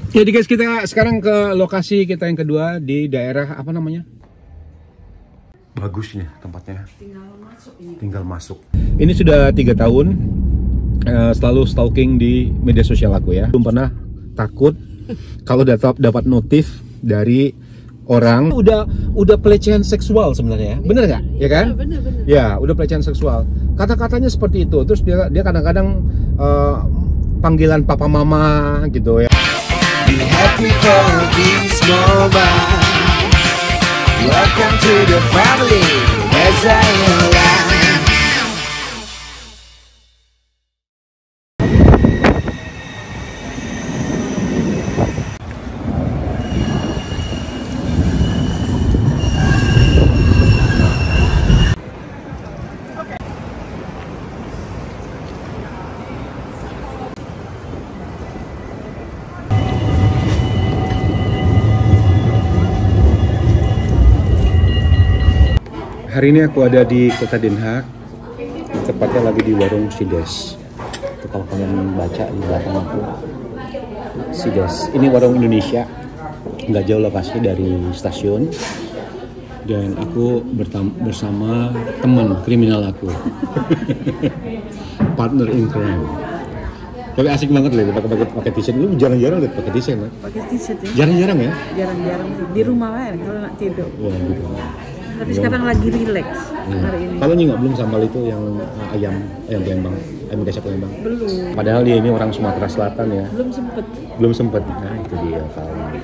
Jadi guys, kita sekarang ke lokasi kita yang kedua di daerah apa namanya? Bagusnya tempatnya. Tinggal masuk. Ini sudah 3 tahun selalu stalking di media sosial aku ya. Belum pernah takut kalau dapat notif dari orang udah pelecehan seksual sebenarnya. Bener nggak? Ya kan? Bener. Ya, udah pelecehan seksual. Kata-katanya seperti itu. Terus dia kadang-kadang panggilan papa mama gitu ya. Be happy for this moment. Welcome to the family. As I am. Hari ini aku ada di kota Den Haag, tepatnya lagi di warung Sides. Itu kalau kalian baca di belakang aku, Sides. Ini warung Indonesia, nggak jauh lokasi dari stasiun. Dan aku bersama teman kriminal aku, partner in crime. Tapi asik banget loh, pakai t-shirt. Lu jarang-jarang lihat pakai t-shirt kan? Pakai t-shirt ya? Jarang-jarang ya? Jarang-jarang di rumah kan kalau nak tidur. Wah, gitu. Tapi sekarang lagi relax hari ini. Kalau nggak belum sambal itu yang ayam Lembang, ayam gesek Lembang. Belum. Padahal dia ini orang Sumatera Selatan ya. Belum sempet. Nah itu dia kawan.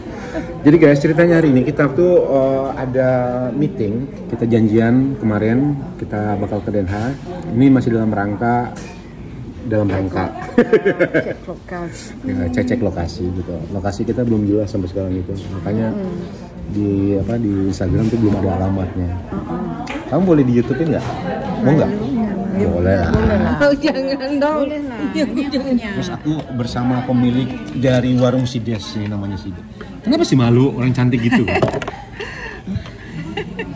Jadi guys, ceritanya hari ini kita tuh ada meeting. Kita janjian kemarin kita bakal ke Den Haag. Ini masih dalam rangka Cek lokasi. ya, cek lokasi gitu. Lokasi kita belum jelas sampai sekarang itu. Makanya di Instagram tuh belum ada alamatnya. Kamu boleh di YouTube-in nggak? Mau nggak? Boleh lah. Oh, jangan dong. Boleh lah. Terus aku bersama pemilik dari warung Sides, ini namanya Sides. Kenapa sih malu orang cantik gitu?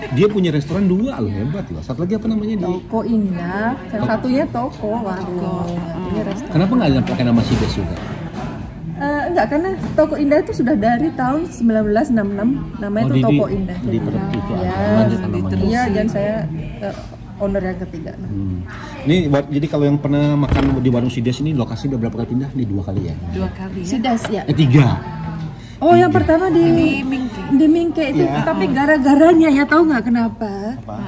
Dia punya restoran 2 loh, hebat loh. Satu lagi apa namanya? Toko Indah, yang satunya toko warung. Ini restoran. Kenapa nggak pakai nama Sides juga? Enggak, karena Toko Indah itu sudah dari tahun 1966 namanya itu Toko Indah. Di itu ya, lanjutan namanya. iya, dan saya owner yang ketiga. Ini jadi kalau yang pernah makan di warung Sides ini lokasi udah berapa kali pindah? Ini 2 kali ya? 2 kali ya? Sidas ya. 3. Oh, yang pertama di Mingke itu, Ya. tapi gara-garanya ya, tahu nggak kenapa? Apa?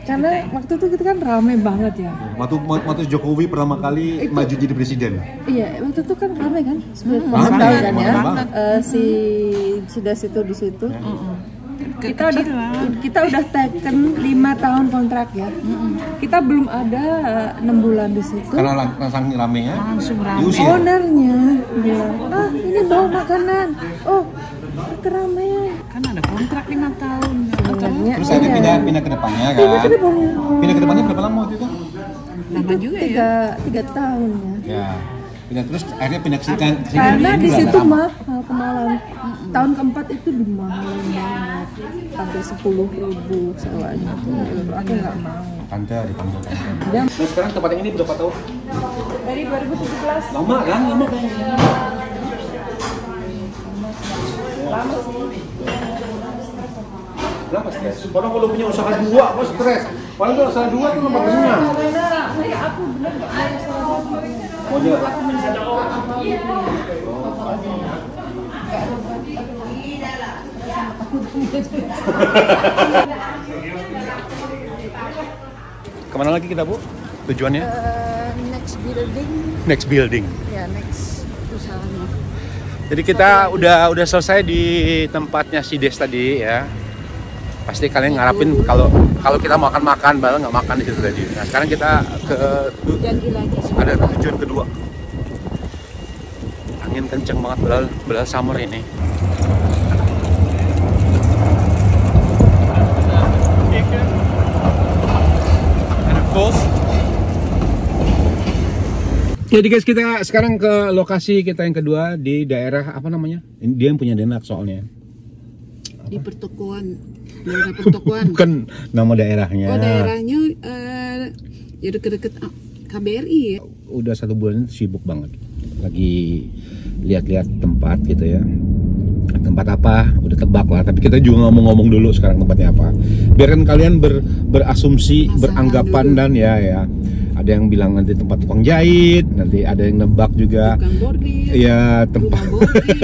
Karena waktu itu kita kan rame banget ya. Waktu Jokowi pertama kali maju jadi presiden. Iya, waktu itu kan rame kan, Rame, tahun kan ya. banget. Si Sidas itu di situ. Kita udah taken 5 tahun kontrak ya. Kita belum ada 6 bulan di situ. Karena langsung ramenya. Langsung rame. diusir. Ownernya bilang, ini bawa makanan. Oh, keramaian. Kan ada kontrak 5 tahun. Sebenarnya Terus akhirnya pindah ke depannya kan. Pindah ke depannya berapa lama waktu itu? Lama juga ya. 3 tahun ya. Ya. Pindah terus akhirnya pindah ke sini. Karena di juga situ nggak lama. mahal kemahalan. Tahun keempat itu mahal banget, sampai 10.000 sewanya. Aku nggak mau. Tante dipanggil. Dan Terus sekarang tempat yang ini berapa tahun? dari 2017 Lama kan? Lama kan? lama sih. Kenapa stres? Orang kalau punya usaha 2 kok stres. Paling kalau usaha 2 tuh tempat kenyang. Aku bener Oh iya. Kemana lagi kita, Bu? Tujuannya? next building, Next building. ya next usahanya. Jadi kita udah selesai di tempatnya Sides tadi ya. Pasti kalian ngarapin kalau kita makan bareng nggak makan di situ tadi. Nah sekarang kita Janji lagi. ada tujuan kedua. Angin kenceng banget padahal summer ini. Jadi guys, kita sekarang ke lokasi kita yang kedua di daerah apa namanya? Dia yang punya Den Haag soalnya. Di pertokoan. Daerah pertokoan. Bukan nama daerahnya. Oh, daerahnya ya deket-deket KBRI ya. Udah 1 bulan sibuk banget. Lagi lihat-lihat tempat gitu ya. tempat apa, udah tebak lah. Tapi kita juga ngomong-ngomong dulu sekarang tempatnya apa. Biarkan kalian berasumsi, beranggapan dan ya. Ada yang bilang nanti tempat tukang jahit, nanti ada yang nebak juga. Tukang bordir. Ya tempat. Rumah bordir.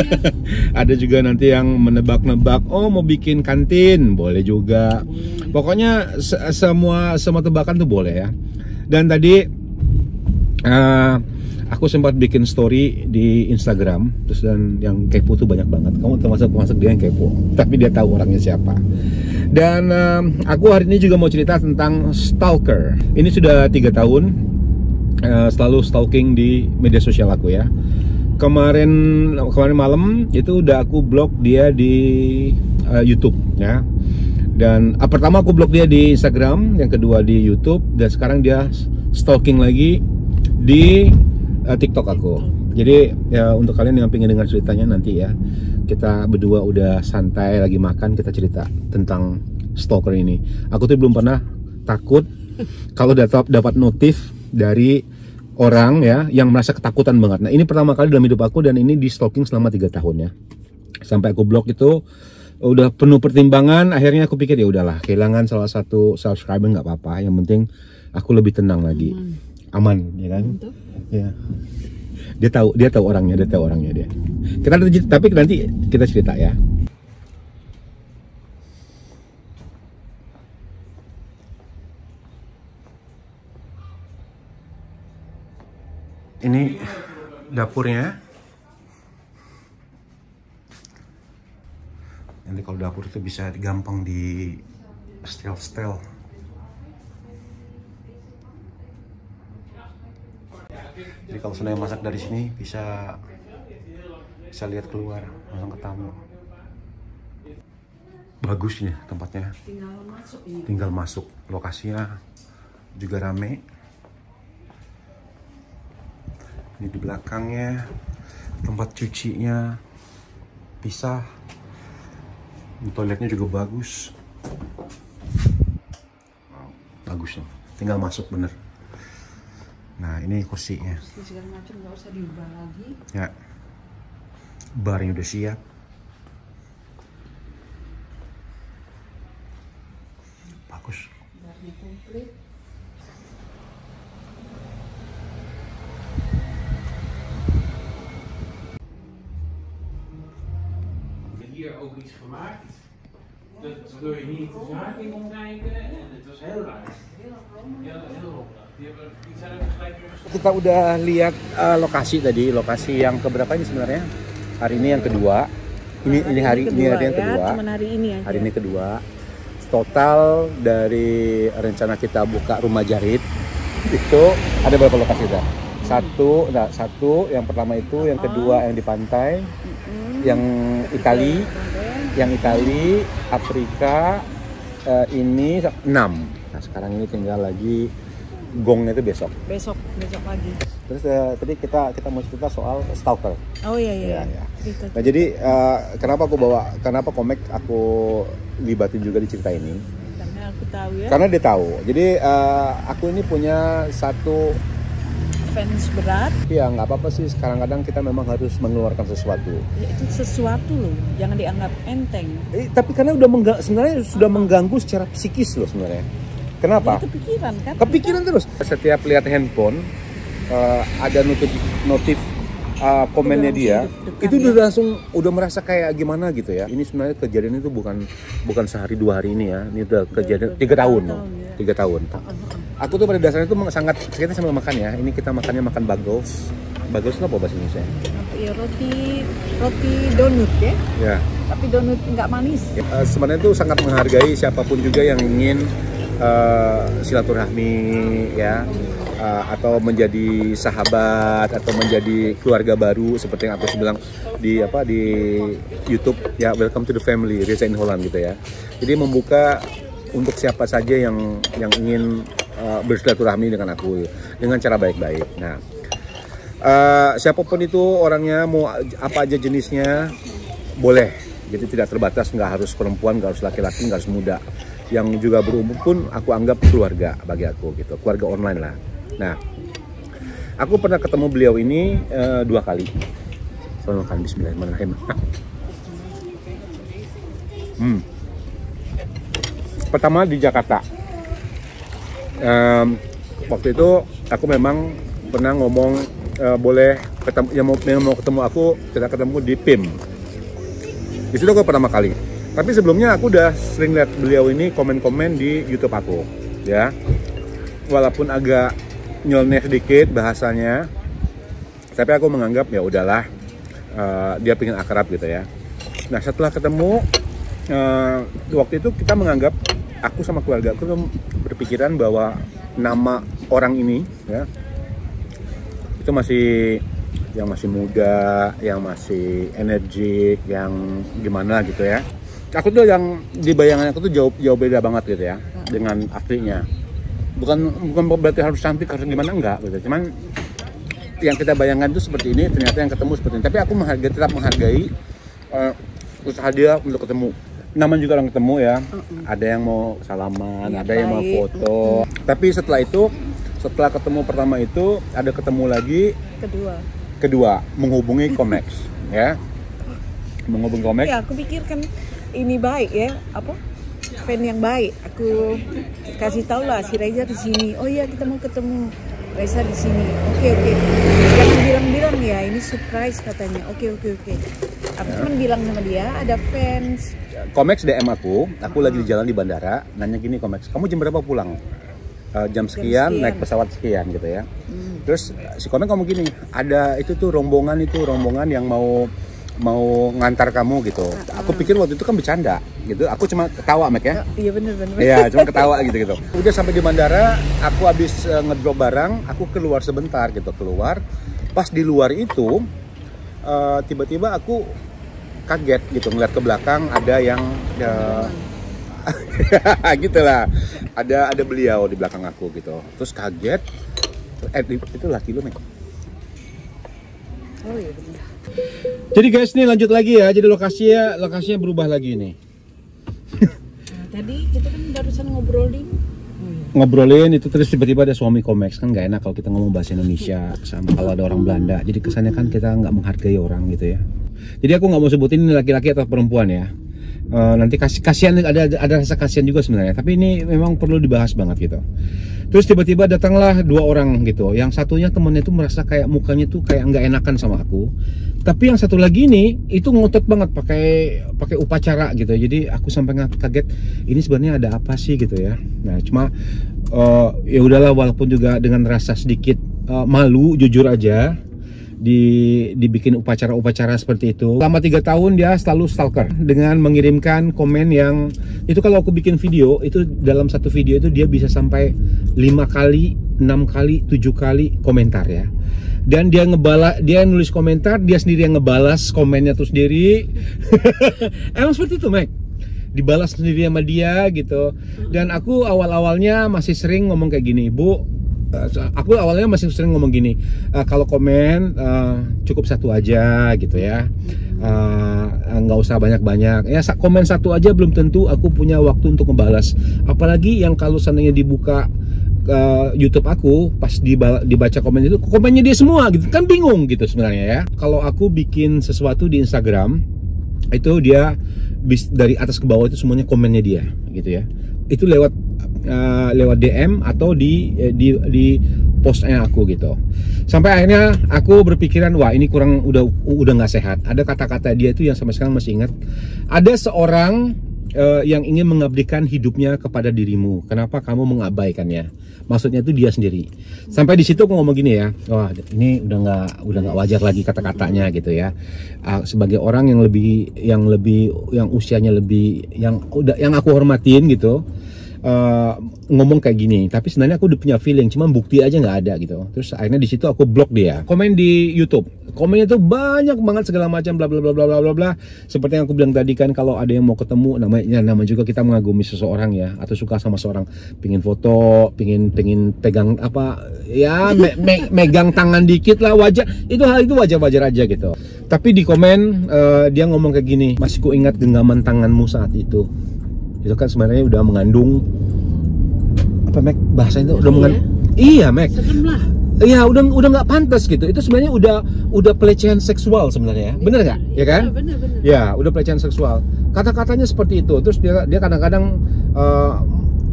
Ada juga nanti yang menebak-nebak, oh mau bikin kantin, boleh juga. Pokoknya semua tebakan tuh boleh ya. Dan tadi aku sempat bikin story di Instagram, terus dan yang kepo tuh banyak banget. Kamu termasuk dia yang kepo, tapi dia tahu orangnya siapa. Dan aku hari ini juga mau cerita tentang stalker. Ini sudah 3 tahun selalu stalking di media sosial aku ya. Kemarin malam itu udah aku blok dia di YouTube ya. Dan pertama aku blok dia di Instagram, yang kedua di YouTube, dan sekarang dia stalking lagi di TikTok aku. Jadi ya untuk kalian yang pengen dengar ceritanya nanti ya, kita berdua udah santai lagi makan, kita cerita tentang stalker ini. Aku tuh belum pernah takut kalau dapat notif dari orang ya yang merasa ketakutan banget. Nah ini pertama kali dalam hidup aku, dan ini di stalking selama 3 tahun ya. Sampai aku blok itu udah penuh pertimbangan. Akhirnya aku pikir ya udahlah, kehilangan salah satu subscriber nggak apa-apa. Yang penting aku lebih tenang lagi, aman ya kan? Ya. Dia tahu orangnya dia. Tapi nanti kita cerita ya. Ini dapurnya. Nanti kalau dapur itu bisa gampang di setel. Jadi kalau sudah masak dari sini bisa lihat keluar langsung ke tamu. Bagus nih tempatnya. Tinggal masuk. Lokasinya juga rame. Ini di belakangnya tempat cucinya pisah. Toiletnya juga bagus. Bagus nih. Tinggal masuk bener. Nah ini kursinya. Segala macam nggak usah diubah lagi. Ya. Barnya udah siap. Bagus. Barnya komplit. Hier ook iets gemaakt. Waardoor je niet de zaak in kon kijken. En het was heel raar. Heel rommelig. Die zijn ook gelijk weer gestopt. Kita udah lihat lokasi tadi, lokasi yang keberapa ini sebenarnya? Hari ini yang kedua. Ini hari yang kedua. Cuman hari ini aja. Hari ini kedua. Total dari rencana kita buka rumah jahit itu ada berapa lokasi dah? Satu, yang pertama itu, yang kedua yang di pantai, yang Itali, Afrika, ini 6. Nah sekarang ini tinggal lagi gongnya itu besok lagi. Terus tadi kita mau cerita soal stalker. Oh iya. Nah jadi kenapa Komek aku libatin juga di cerita ini? Karena aku tahu ya. Karena dia tahu. Jadi aku ini punya satu fans berat. Ya nggak apa-apa sih. Kadang kita memang harus mengeluarkan sesuatu. Ya, itu sesuatu loh. Jangan dianggap enteng. Tapi karena sebenarnya sudah mengganggu secara psikis loh sebenarnya. Kenapa? Ya, kepikiran kan? Kepikiran terus. Setiap lihat handphone ada notif komennya dia, itu udah langsung merasa kayak gimana gitu ya. Ini sebenarnya kejadian itu bukan sehari 2 hari ini ya. Ini udah kejadian 3 tahun. 3 tahun. Aku tuh pada dasarnya tuh sangat, kita sambil makan ya. Ini kita makan bagels. Bagels itu apa bahasa Indonesia? Ya roti donut ya. Ya. Tapi donut nggak manis. Sebenarnya tuh sangat menghargai siapapun juga yang ingin silaturahmi ya, atau menjadi sahabat atau menjadi keluarga baru seperti yang aku bilang di YouTube ya, welcome to the family Reza in Holland gitu ya. Jadi membuka untuk siapa saja yang ingin bersilaturahmi dengan aku dengan cara baik-baik. Nah, siapapun itu orangnya, mau apa aja jenisnya boleh. Jadi tidak terbatas, nggak harus perempuan, nggak harus laki-laki, nggak harus muda. Yang juga berumur pun aku anggap keluarga bagi aku gitu, keluarga online lah. Nah, aku pernah ketemu beliau ini 2 kali. Bismillahirrahmanirrahim. Pertama di Jakarta. Waktu itu aku memang pernah ngomong boleh ketemu, yang mau ketemu aku, kita ketemu di PIM. Di situ aku pertama kali. Tapi sebelumnya aku udah sering lihat beliau ini komen-komen di YouTube aku, ya. Walaupun agak nyeleneh sedikit bahasanya, tapi aku menganggap ya udahlah, dia pengen akrab gitu ya. Nah setelah ketemu, waktu itu kita menganggap, aku sama keluarga aku berpikiran bahwa nama orang ini ya itu yang masih muda, yang masih energik, yang gimana gitu ya. Aku tuh yang di bayangan aku tuh jauh beda banget gitu ya dengan aslinya. Bukan berarti harus cantik, harus gimana, enggak gitu. Cuman yang kita bayangkan itu seperti ini, ternyata yang ketemu seperti ini. Tapi aku tetap menghargai usaha dia untuk ketemu. Namanya juga orang ketemu ya. Ada yang mau salaman, ada yang mau foto. Tapi setelah itu, setelah ketemu pertama itu, ada ketemu lagi kedua menghubungi Komex ya. Menghubungi Komex. Ya, aku pikir kan ini baik ya, fan yang baik. Aku kasih tahu lah si Reza di sini. Oh iya, kita mau ketemu Reza di sini. Oke. Jangan bilang ya, ini surprise katanya. Oke. Aku cuma bilang sama dia ada fans. Komex DM aku lagi di jalan di bandara, nanya gini, Komex, kamu jam berapa pulang? Jam sekian, naik pesawat sekian gitu ya. Terus si Komex ngomong gini, ada itu tuh rombongan yang mau ngantar kamu gitu. Aku pikir waktu itu kan bercanda gitu. Aku cuma ketawa, Mek ya. Iya bener. Iya, cuma ketawa gitu. Udah sampai di bandara, aku habis ngedrop barang, aku keluar sebentar gitu, Pas di luar itu tiba-tiba aku kaget gitu, ngeliat ke belakang ada yang gitulah. Ada beliau di belakang aku gitu. Terus kaget. Itu laki lu, Mek. Oh iya bener. Jadi guys, nih lanjut lagi ya. Jadi lokasinya berubah lagi nih. Nah, tadi kita kan barusan ngobrolin itu, terus tiba-tiba ada suami Komex. Kan nggak enak kalau kita ngomong bahasa Indonesia sama kalau ada orang Belanda. Jadi kesannya kan kita nggak menghargai orang gitu ya. Jadi aku nggak mau sebutin ini laki-laki atau perempuan ya. Nanti kasihan, ada rasa kasihan juga sebenarnya. Tapi ini memang perlu dibahas banget gitu. Terus tiba-tiba datanglah dua orang gitu. Yang satunya temennya tuh merasa kayak mukanya tuh kayak nggak enakan sama aku. Tapi yang satu lagi ini itu ngotot banget pakai upacara gitu. Jadi aku sampai kaget. Ini sebenarnya ada apa sih gitu ya. Nah cuma ya udahlah, walaupun juga dengan rasa sedikit malu, jujur aja. Dibikin upacara-upacara seperti itu. Selama 3 tahun dia selalu stalker dengan mengirimkan komen yang itu. Kalau aku bikin video itu, dalam satu video itu dia bisa sampai 5 kali, 6 kali, 7 kali komentar ya. Dan dia nulis komentar, dia sendiri yang ngebalas komennya tuh sendiri. Emang seperti itu, Mek. Dibalas sendiri sama dia gitu. Dan aku awalnya masih sering ngomong kayak gini, kalau komen cukup satu aja gitu ya, nggak usah banyak-banyak ya. Komen satu aja belum tentu aku punya waktu untuk ngebalas, apalagi yang kalau seandainya dibuka YouTube aku, pas dibaca komen itu, komennya dia semua gitu kan, bingung gitu sebenarnya ya. Kalau aku bikin sesuatu di Instagram itu, dia dari atas ke bawah itu semuanya komennya dia gitu ya. Itu lewat DM atau di postnya aku gitu. Sampai akhirnya aku berpikiran, wah ini udah nggak sehat. Ada kata-kata dia itu yang sampai sekarang masih ingat. Ada seorang yang ingin mengabdikan hidupnya kepada dirimu. Kenapa kamu mengabaikannya? Maksudnya itu dia sendiri. Sampai di situ aku ngomong gini ya, wah ini udah nggak wajar lagi kata-katanya gitu ya. Sebagai orang yang usianya lebih, yang aku hormatin gitu. Ngomong kayak gini, tapi sebenarnya aku udah punya feeling, cuma bukti aja nggak ada gitu. Terus akhirnya di situ aku blok dia. Komen di YouTube, komennya tuh banyak banget segala macam, bla bla bla bla bla bla. Seperti yang aku bilang tadi kan, kalau ada yang mau ketemu, nama juga kita mengagumi seseorang ya, atau suka sama seorang, pingin foto, pingin pegang apa ya, megang tangan dikit lah, wajar. Hal itu wajar aja gitu. Tapi di komen dia ngomong kayak gini, masih ku ingat genggaman tanganmu saat itu. Itu kan sebenarnya udah mengandung apa, Mek? Bahasanya itu udah mengandung. Iya, Mek. Iya, udah nggak pantas gitu. Itu sebenarnya udah pelecehan seksual sebenarnya ya. Bener nggak? Ya kan? Bener. Ya, udah pelecehan seksual. kata-katanya seperti itu. Terus dia kadang-kadang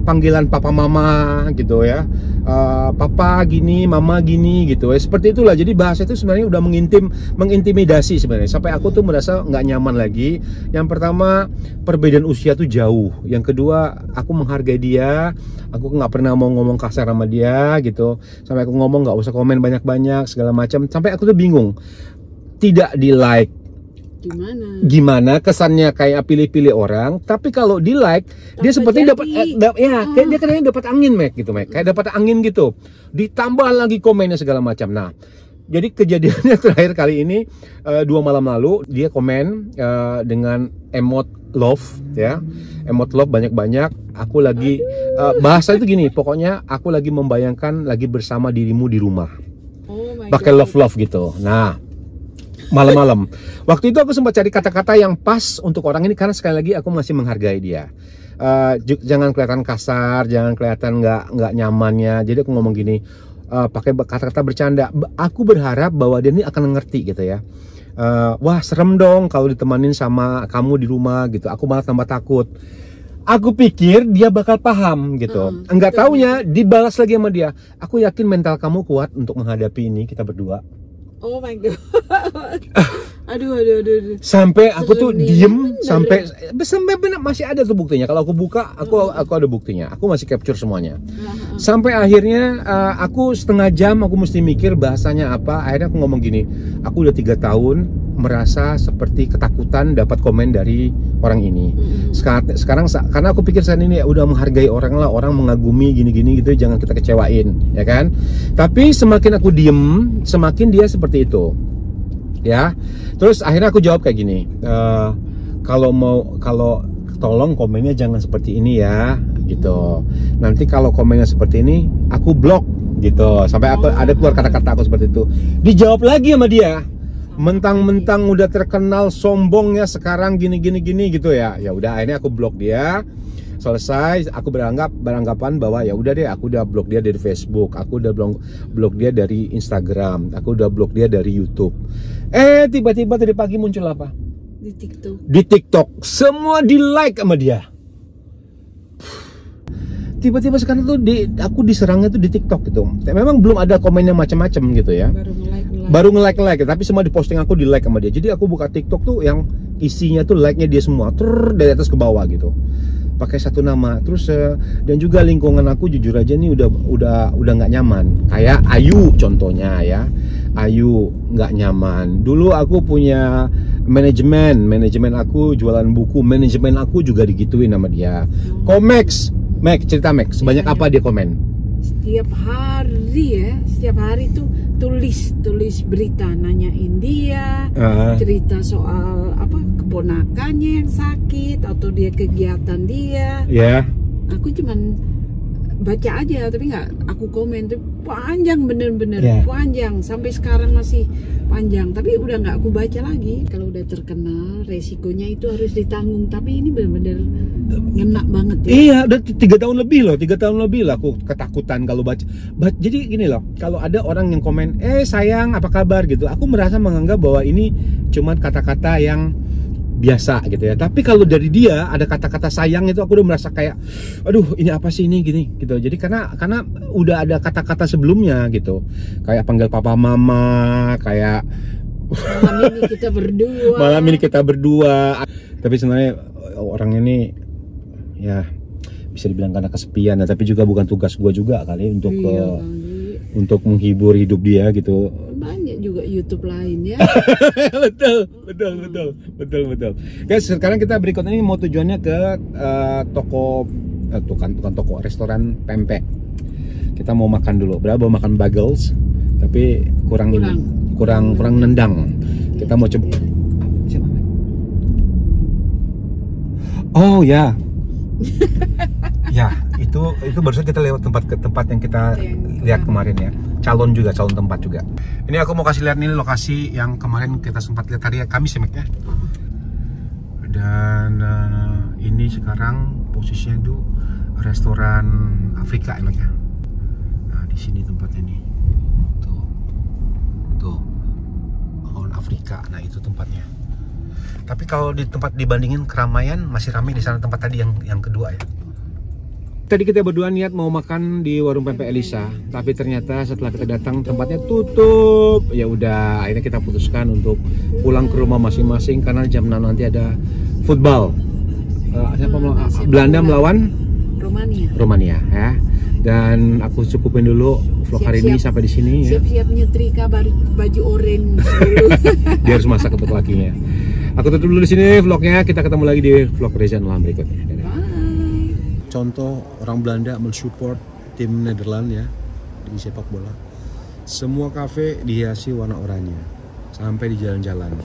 panggilan papa mama gitu ya, papa gini, mama gini gitu ya, seperti itulah. Jadi bahasa itu sebenarnya udah mengintimidasi sebenarnya, sampai aku tuh merasa nggak nyaman lagi. Yang pertama, perbedaan usia tuh jauh. Yang kedua, aku menghargai dia, aku nggak pernah mau ngomong kasar sama dia gitu, sampai aku ngomong nggak usah komen banyak-banyak segala macam, sampai aku tuh bingung, tidak di like. Gimana kesannya kayak pilih-pilih orang, tapi kalau di like dia seperti dapat kayak dia kayaknya dapat angin, Mek, gitu, Mek, kayak dapat angin gitu, ditambah lagi komennya segala macam. Nah, jadi kejadiannya terakhir kali ini 2 malam lalu dia komen dengan emot love ya, emot love banyak-banyak. Aku lagi bahasa itu gini, pokoknya aku lagi membayangkan lagi bersama dirimu di rumah, pakai love gitu. Nah, malam-malam waktu itu aku sempat cari kata-kata yang pas untuk orang ini, karena sekali lagi aku masih menghargai dia. Jangan kelihatan kasar, jangan kelihatan nggak nyamannya. Jadi aku ngomong gini, pakai kata-kata bercanda. Aku berharap bahwa dia ini akan ngerti gitu ya. Wah, serem dong kalau ditemanin sama kamu di rumah gitu, aku malah tambah takut. Aku pikir dia bakal paham gitu. Enggak taunya dibalas lagi sama dia, aku yakin mental kamu kuat untuk menghadapi ini, kita berdua. Oh my god. Aduh. Sampai aku tuh diem, sampai benar masih ada tuh buktinya. Kalau aku buka, aku ada buktinya. Aku masih capture semuanya. Sampai akhirnya aku setengah jam aku mesti mikir bahasanya apa. Akhirnya aku ngomong gini, aku udah 3 tahun merasa seperti ketakutan dapat komen dari orang ini. Sekarang karena aku pikir saat ini ya udah menghargai orang lah, orang mengagumi gini-gini gitu, jangan kita kecewain, ya kan? Tapi semakin aku diem, semakin dia seperti itu, ya. Terus akhirnya aku jawab kayak gini, kalau tolong komennya jangan seperti ini ya, gitu. Nanti kalau komennya seperti ini, aku blok, gitu. Sampai aku ada keluar kata-kata aku seperti itu. Dijawab lagi sama dia. Mentang-mentang udah terkenal sombongnya sekarang gini gitu ya. Ya udah, akhirnya aku blok dia. Selesai, aku beranggapan bahwa ya udah deh, aku udah blok dia dari Facebook, aku udah blok dia dari Instagram, aku udah blok dia dari YouTube. Tiba-tiba tadi pagi muncul apa? Di TikTok. Semua di like sama dia. Tiba-tiba sekarang tuh aku diserangnya tuh di TikTok gitu. Memang belum ada komennya macam-macam gitu ya. Baru nge-like, tapi semua di posting aku di like sama dia. Jadi aku buka TikTok tuh yang isinya tuh like-nya dia semua, dari atas ke bawah gitu. Pakai satu nama. Terus dan juga lingkungan aku jujur aja nih udah nggak nyaman. Kayak Ayu contohnya ya. Ayu nggak nyaman. Dulu aku punya manajemen aku jualan buku, manajemen aku juga digituin sama dia. Komex, cerita Max, sebanyak apa dia komen? Setiap hari tuh tulis berita, nanyain dia, cerita soal apa keponakannya yang sakit atau dia kegiatan dia. Aku cuman baca aja tapi nggak aku komen. Tuh panjang, bener-bener panjang, sampai sekarang masih panjang, tapi udah nggak aku baca lagi. Kalau udah terkenal resikonya itu harus ditanggung, tapi ini bener-bener ngena banget ya. Iya, udah 3 tahun lebih lah aku ketakutan kalau baca. Jadi gini loh, kalau ada orang yang komen sayang apa kabar gitu, aku merasa menganggap bahwa ini cuman kata-kata yang biasa gitu ya. Tapi kalau dari dia ada kata-kata sayang itu, aku udah merasa kayak aduh, ini apa sih ini gini gitu. Jadi karena udah ada kata-kata sebelumnya gitu, kayak panggil papa mama, kayak malam ini kita berdua. Tapi sebenarnya orang ini ya bisa dibilang karena kesepian, tapi juga bukan tugas gua juga kali untuk menghibur hidup dia gitu. Banyak juga YouTube lain ya. betul. Guys, sekarang kita berikut ini mau tujuannya ke toko restoran pempek. Kita mau makan dulu. Berapa mau makan bagels, tapi kurang nendang. Kita mau coba. Siapa? Oh ya. Ya, itu barusan kita lewat tempat yang kita lihat kemarin ya. Calon tempat juga. Ini aku mau kasih lihat nih lokasi yang kemarin kita sempat lihat hari Kamis ya, Mek ya. Dan ini sekarang posisinya itu restoran Afrika ya, Mek ya. Nah, di sini tempatnya nih. Tuh. Afrika. Nah, itu tempatnya. Tapi kalau di tempat dibandingin keramaian masih ramai di sana tempat tadi yang kedua ya. Tadi kita berdua niat mau makan di warung Pempek Elisa, tapi ternyata setelah kita datang tempatnya tutup. Ya udah, akhirnya kita putuskan untuk pulang ke rumah masing-masing karena jam 6 nanti ada football. Belanda melawan Romania ya. Dan aku cukupin dulu vlog hari ini sampai di sini ya. Siap-siap nyetrika baju oranye. Dia harus masak untuk lakinya. Aku tutup dulu di sini vlognya. Kita ketemu lagi di vlog Reza Nolam berikutnya. Dadah. Contoh orang Belanda mensupport tim Nederland ya di sepak bola. Semua kafe dihiasi warna oranye sampai di jalan-jalan.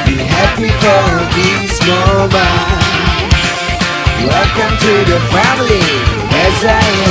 Be happy for this moment. Welcome to the family, as I am.